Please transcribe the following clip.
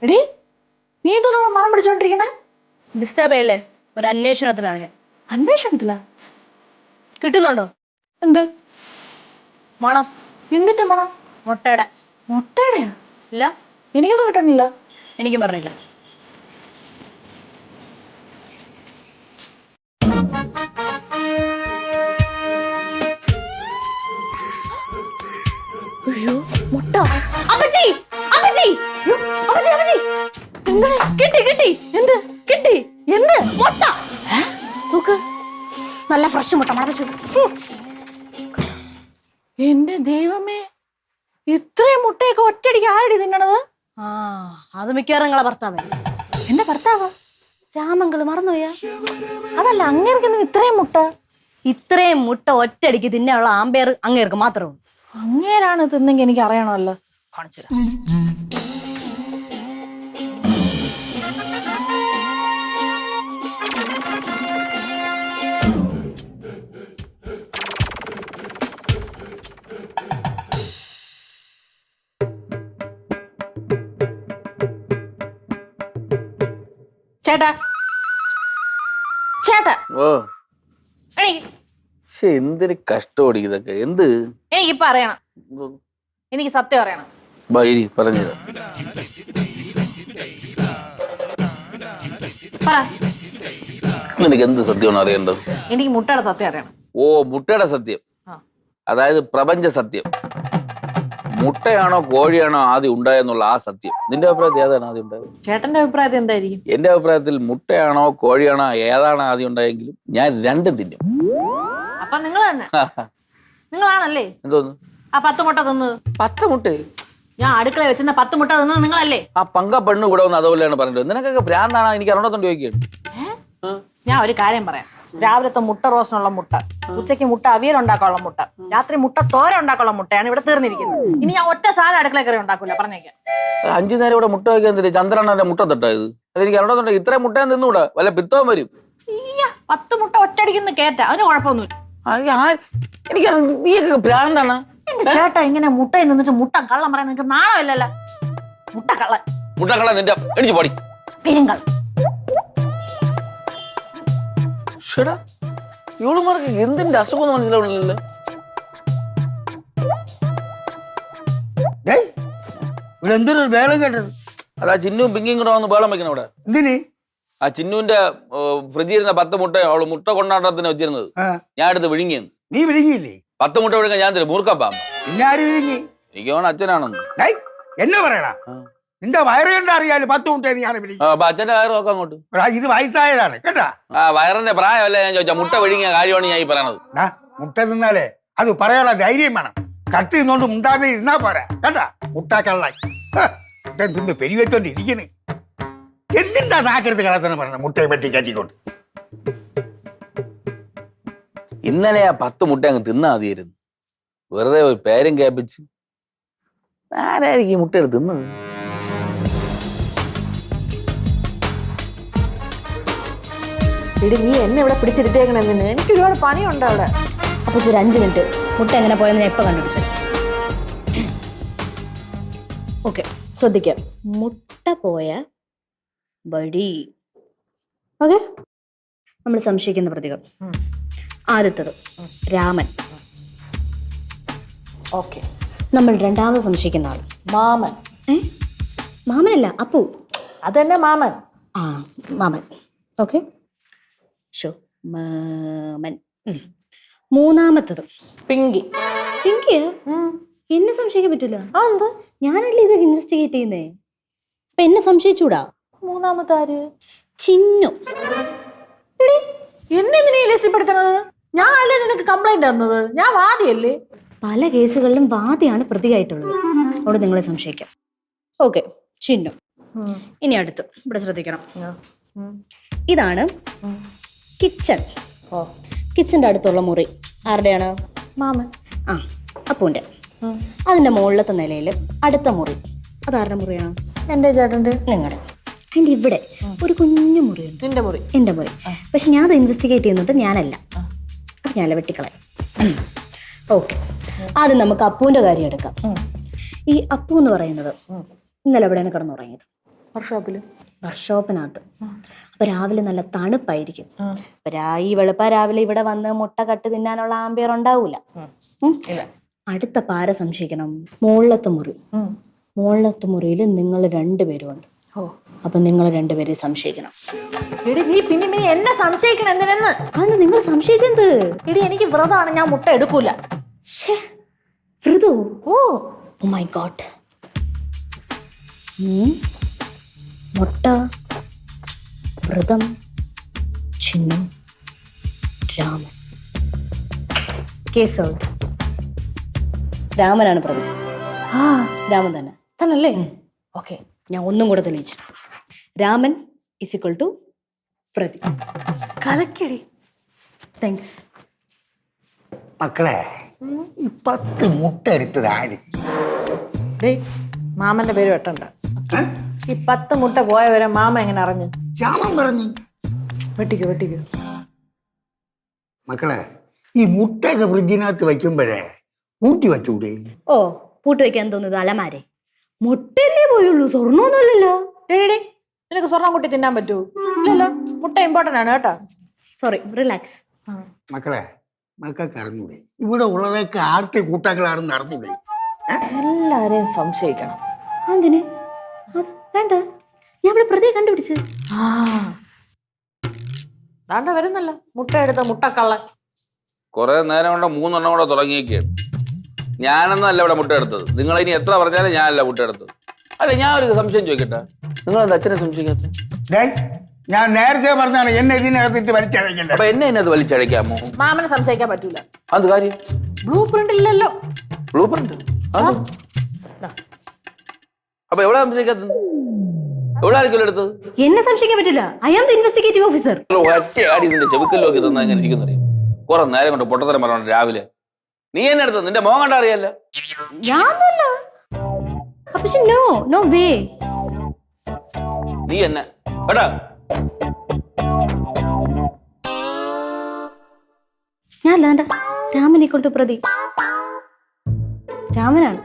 എടി നീ എന്തോ മണം പിടിച്ചോണ്ടിരിക്കണേ? ഡിസ്റ്റർബ് ചെയ്യല്ലേ? ഒരു അന്വേഷണത്തിലാണ് ഞാൻ. അന്വേഷണത്തിലാ? കിട്ടുന്നുണ്ടോ? എന്ത് മണം? എന്തിന്റെ മണം? മുട്ടയുടെ. മുട്ടയുടെയാ? ഇല്ല, എനിക്കൊന്നും കിട്ടണില്ല. എനിക്കും പറഞ്ഞില്ല. അയ്യോ മുട്ട. അമ്മച്ചി, അമ്മച്ചി, അമ്മച്ചി, അമ്മച്ചി, എന്തിന്? കിട്ടി, കിട്ടി. എന്ത് കിട്ടി? എന്ത് മുട്ട. നോക്ക്. നല്ല ഫ്രഷ് മുട്ട മണം വെച്ചു. എന്റെ ദൈവമേ, ഇത്രയും മുട്ടയൊക്കെ ഒറ്റയടിക്ക് ആരടി തിന്നണത്? ആ, അത് മിക്കവാറും നിങ്ങളെ ഭർത്താവേ. എന്റെ ഭർത്താവ് രാമങ്കള് മറന്നുപോയാ? അതല്ല, അങ്ങേർക്ക് ഇത്രയും മുട്ട. ഇത്രയും മുട്ട ഒറ്റയടിക്ക് തിന്നാനുള്ള ആമ്പയർ അങ്ങേർക്ക് മാത്രമേ ഉള്ളൂ. അങ്ങേരാണ് തിന്നെങ്കിൽ എനിക്ക് അറിയണമല്ലോ. കാണിച്ചുതരാം. ചേട്ടാ, ചേട്ടാ, ഓ എനിക്ക് പക്ഷെ എന്തൊരു കഷ്ടോടി ഇതൊക്കെ. എന്ത് എനിക്കിപ്പോ അറിയണം. എനിക്ക് സത്യം അറിയണം. ബൈരി പറഞ്ഞത് പറ. നിനക്ക് എന്ത് സത്യമാണ് അറിയേണ്ടത്? എനിക്ക് മുട്ടയുടെ സത്യം അറിയണം. ഓ, മുട്ടയുടെ സത്യം. ആ. അതായത് പ്രപഞ്ച സത്യം. മുട്ടയാണോ കോഴിയാണോ ആദ്യം ഉണ്ടായെന്നുള്ള ആ സത്യം. നിന്റെ അഭിപ്രായത്തിൽ ഏതാണ് ആദ്യം ഉണ്ടായത്? ചേട്ടന്റെ അഭിപ്രായത്തിൽ എന്തായിരിക്കും? എന്റെ അഭിപ്രായത്തിൽ മുട്ടയാണോ കോഴിയാണോ ഏതാണ് ആദ്യം ഉണ്ടായെങ്കിലും ഞാൻ രണ്ടും തിന്നും. അപ്പൊ നിങ്ങൾ തന്നെ നിങ്ങളാണല്ലേ എന്തോന്ന്? ആ 10 മുട്ട തിന്നത്? 10 മുട്ട? ഞാൻ അടുക്കള വെച്ചിരുന്ന 10 മുട്ട തിന്നത് നിങ്ങളല്ലേ? ആ പങ്ക പെണ്ണ് കൂടെ വന്ന് അതുപോലെയാണ് പറഞ്ഞത്. നിനക്കൊക്കെ ഭ്രാന്താണോ? എനിക്ക് അറിയണത്തോണ്ട് ചോദിക്കുകയാണ്. ഞാൻ ഒരു കാര്യം പറയാം. രാവിലത്തെ മുട്ട റോസ്റ്റിനുള്ള മുട്ട, ഉച്ചയ്ക്ക് മുട്ട അവിയൽ ഉണ്ടാക്കാനുള്ള മുട്ട, രാത്രി മുട്ട തോര ഉണ്ടാക്കാനുള്ള മുട്ടയാണ് ഇവിടെ തീർന്നിരിക്കുന്നത്. ഇനി ഞാൻ ഒറ്റ സാധനം അടുക്കള കയറി ഉണ്ടാക്കൂല, പറഞ്ഞേക്കാം. 5 നേരം ഇവിടെ മുട്ട വയ്ക്കാൻ തരും. ചന്ദ്രനെ മുട്ട തട്ടായത് എനിക്ക് അറിയണത്തോണ്ട് ഇത്രയും മുട്ടയും തിന്നുകൂടാ, വല്ല പിത്തവും വരും. 10 മുട്ട ഒറ്റയടിക്കുന്ന കേറ്റ, അതിന് കുഴപ്പമൊന്നുമില്ല. എനിക്ക് നീയൊക്കെ ഭ്രാന്താണ്. എന്റെ ചേട്ടാ, ഇങ്ങനെ മുട്ടയിൽ നിന്നിട്ട് മുട്ട കള്ളം പറയാൻ നിനക്ക് നാണമില്ലല്ലോ. മുട്ട കള്ളൻ. മുട്ടക്കള നിന്റെ എണിച്ച് പാടി പെരുങ്കൾ. ഇവളുമാർക്ക് എന്തിന്റെ അസുഖം മനസ്സിലാവണില്ലല്ലോ. ഇവിടെ എന്തൊരു വേളം കേട്ടത്? അതാ ചിന്നും പിങ്ങിയും കൂടെ വന്ന് വേളം വെക്കണം ഇവിടെ. എന്തിന്? ആ ചിന്നുവിന്റെ ഫ്രിഡ്ജിൽ ഇരുന്ന 10 മുട്ട അവള് മുട്ട കൊണ്ടാട്ടത്തിന് വെച്ചിരുന്നത് ഞാൻ എടുത്ത് വിഴുങ്ങിയെന്ന്. നീ വിഴുങ്ങിയില്ലേ? 10 മുട്ട വിഴുങ്ങാൻ ഞാൻ തരും മൂർക്കപ്പാ. പിന്നെ ആര് വിഴുങ്ങി? എനിക്ക് തോന്നുന്നു അച്ഛനാണെന്ന്. എന്നെ പറയടാ, നിന്റെ വയറ് കണ്ട അറിയാലോ 10 മുട്ട നീയാണ് വിഴുങ്ങി. അപ്പൊ അച്ഛന്റെ വയറ് നോക്കാം അങ്ങോട്ട്. ഇത് വയസ്സായതാണ് കേട്ടാ. ആ വയറിന്റെ പ്രായമല്ല ഞാൻ ചോദിച്ചാ, മുട്ട വിഴുങ്ങിയ കാര്യമാണ് ഞാൻ ഈ പറയണത്. മുട്ട തിന്നാലേ അത് പറയാനുള്ള ധൈര്യം വേണം. കട്ട് തിന്നോണ്ട് മുണ്ടാതെ ഇരുന്നാ പോരാ കേട്ടാ. മുട്ട കള്ളായി തിന്ന് പെരുവെറ്റോണ്ട് ഇരിക്കുന്നു. എന്തിണ്ടാ നാക്കെടുത്ത് കളത്തന്നെ പറഞ്ഞ മുട്ടയെ പറ്റി കറ്റിക്കൊണ്ട്. ഇന്നലെ ആ 10 മുട്ട അങ്ങ് തിന്നാ മതിയായിരുന്നു. വെറുതെ ഒരു പേരും കേപ്പിച്ച് ആരായിരിക്കും മുട്ട എടുത്ത് തിന്നത്? എടി, നീ എന്നെ ഇവിടെ പിടിച്ചിരുത്തേക്കണെന്ന് എനിക്ക് ഒരുപാട് പണിയുണ്ട് അവിടെ. അപ്പൊ ഒരു 5 മിനിറ്റ് മുട്ട എങ്ങനെ പോയെന്ന് ഞാൻ ഇപ്പൊ കണ്ടുപിടിച്ചു. ഓക്കെ, ശ്രദ്ധിക്കാം. മുട്ട പോയ വഴി. ഓക്കെ, നമ്മൾ സംശയിക്കുന്ന പ്രതികൾ. ആദ്യത്തത് രാമൻ. ഓക്കെ. നമ്മൾ രണ്ടാമത് സംശയിക്കുന്ന ആൾ മാമൻ. മാമനല്ല, അപ്പു. അതെന്നെ മാമൻ. ആ, മാമൻ. ഓക്കെ, ഷോ മാമൻ. മൂന്നാമത്തത് പിങ്കി. പിങ്കിയാ? എന്നെ സംശയിക്കാൻ പറ്റൂല. എന്ത്? ഞാനല്ലേ ഇതൊക്കെ ഇൻവെസ്റ്റിഗേറ്റ് ചെയ്യുന്നേ. അപ്പൊ എന്നെ സംശയിച്ചൂടാ. മൂന്നാമത്തെ ആര്? ചിന്നു. എടി, എന്നെ എന്തിനാ ഈ ലിസ്റ്റിൽ പെടുത്തണത്? ഞാൻ അല്ലേ നിനക്ക് കംപ്ലൈന്റ് തന്നത്? ഞാൻ വാദിയല്ലേ? പല കേസുകളിലും വാദിയാണ് പ്രതിയായിട്ടുള്ളത്. അവിടെ നിങ്ങളെ സംശയിക്കാം. ഓക്കെ, ചിന്നു. ഇനി അടുത്ത് ഇവിടെ ശ്രദ്ധിക്കണം. ഇതാണ് കിച്ചൺ. കിച്ചന്റെ അടുത്തുള്ള മുറി ആരുടെയാണ്? മാമൻ. ആ, അപ്പൂന്റെ. അതിന്റെ മുകളിലത്തെ നിലയിൽ അടുത്ത മുറി അതാരുടെ മുറിയാണ്? എന്റെ ചേട്ടന്റെ. നിങ്ങളുടെ. അതിന്റെ ഇവിടെ ഒരു കുഞ്ഞു മുറിയുണ്ട്. നിന്റെ മുറി. എന്റെ മുറി. പക്ഷെ ഞാൻ അത് ഇൻവെസ്റ്റിഗേറ്റ് ചെയ്യുന്നത് ഞാനല്ല. അത് ഞാനല്ല, വെട്ടിക്കളയാം. ഓക്കെ, ആദ്യം നമുക്ക് അപ്പൂന്റെ കാര്യം എടുക്കാം. ഈ അപ്പു എന്ന് പറയുന്നത് ഇന്നലെ എവിടെയാണ് കിടന്നുറങ്ങിയത്? വർക്ക്ഷോപ്പിനകത്ത്. അപ്പൊ രാവിലെ നല്ല തണുപ്പായിരിക്കും. അപ്പൊ ഈ വെളുപ്പ രാവിലെ ഇവിടെ വന്ന് മുട്ട കട്ട് തിന്നാനുള്ള ആംബിയർ ഉണ്ടാവൂല. അടുത്ത പാര സംശയിക്കണം. മുകളിലത്തെ മുറിയിൽ നിങ്ങൾ രണ്ടുപേരും ഉണ്ട്. അപ്പൊ നിങ്ങൾ രണ്ടുപേരെ സംശയിക്കണം. എടി നീ പിന്നെ എന്നെ സംശയിക്കണം എന്തിനെന്ന്? അന്ന് നിങ്ങൾ സംശയിച്ചെന്ത്? എടി എനിക്ക് വ്രതമാണ്, ഞാൻ മുട്ട എടുക്കൂല. വ്രതോ? Oh my God. മുട്ട, വ്രതം, ചിഹ്നം, രാമൻ. Case out. രാമനാണ് പ്രതി. രാമൻ തന്നെ തന്നല്ലേ? ഓക്കെ, ഞാൻ ഒന്നും കൂടെ തെളിയിച്ചു. രാമൻ ഈസ് ഈക്വൽ ടു പ്രതി. കലക്കടി. താങ്ക്സ്. മക്കളെ, ഈ 10 മുട്ട എടുത്തത് ആര്? മാമന്റെ പേര് വെട്ടണ്ട. ഈ 10 മുട്ട പോയവരെ മാമ എങ്ങനെ അറിഞ്ഞു? രാമൻ പറഞ്ഞു. വെട്ടിക്കോ. മക്കളെ, ഈ മുട്ടയൊക്കെ ഫ്രിഡ്ജിനകത്ത് വയ്ക്കുമ്പോഴേ കൂട്ടി വച്ചൂടെ? ഓ, പൂട്ട് വെക്കാൻ തോന്നുന്നത് അലമാരെ. മുട്ടയല്ലേ പോയുള്ളൂ, സ്വർണ്ണമൊന്നുമല്ലല്ലോ. ഡേടി, നിനക്ക് സ്വർണ്ണം കുട്ടി തിന്നാൻ പറ്റൂ? ഇല്ലല്ലോ, മുട്ട ഇമ്പോർട്ടന്റ് ആണ് കേട്ടോ. Sorry, relax. മക്കളെ, മക്കൾക്ക് അറിഞ്ഞൂടെ ഇവിടെ ഉള്ളതൊക്കെ ആർത്തി കൂട്ടാക്കളാണെന്ന് അറിഞ്ഞൂടെ? എല്ലാരെയും സംശയിക്കണം. അതിന് വേണ്ട, ഞാൻ ഇവിടെ പ്രതിയെ കണ്ടുപിടിച്ചു. ദാണ്ട വരുന്നല്ലോ മുട്ട എടുത്ത മുട്ടക്കള്ള. കുറെ നേരം കൊണ്ട് 3 എണ്ണം കൂടെ തുടങ്ങിയൊക്കെയാണ്. ഞാനൊന്നും അല്ല ഇവിടെ മുട്ട എടുത്തത്. നിങ്ങൾ ഇനി എത്ര പറഞ്ഞാലും ഞാനല്ല മുട്ട എടുത്തത്. അല്ല, ഞാൻ ഒരു സംശയം ചോദിക്കട്ടെ, നിങ്ങൾ എന്താ അച്ഛനെ സംശയിക്കാത്ത? ഞാൻ നേരത്തെ പറഞ്ഞാണ് എന്നെ ഇതിനകത്തിട്ട് വലിച്ചഴക്കണ്ട. അപ്പൊ എന്നെ ഇതിനകത്ത് വലിച്ചഴക്കാമോ? മാമനെ സംശയിക്കാൻ പറ്റൂല. അത് കാര്യം ബ്ലൂ പ്രിന്റ് ഇല്ലല്ലോ. ബ്ലൂ പ്രിന്റ് അപ്പൊ എവിടെ സംശയിക്കാത്ത? എവിടെ ആയിരിക്കും എടുത്തത്? എന്നെ സംശയിക്കാൻ പറ്റില്ല. I am the investigative officer. ഒറ്റ ആടി നിന്റെ ചെവിക്കല്ലോക്കി തന്നാ എങ്ങനെ ഇരിക്കുന്നറിയാം. കുറെ നേരം കൊണ്ട് പൊട്ടത്തരം പറഞ്ഞു രാവിലെ. നീ എന്നെ എടുത്തത്? നിന്റെ മോൻ കണ്ട അറിയാലോ. ഞാനല്ല. പക്ഷെ നോ വേ. നീ എന്നെ കേട്ടാ? ഞാനല്ല, രാമനെ കൊണ്ട് പ്രതി. രാമനാണ്.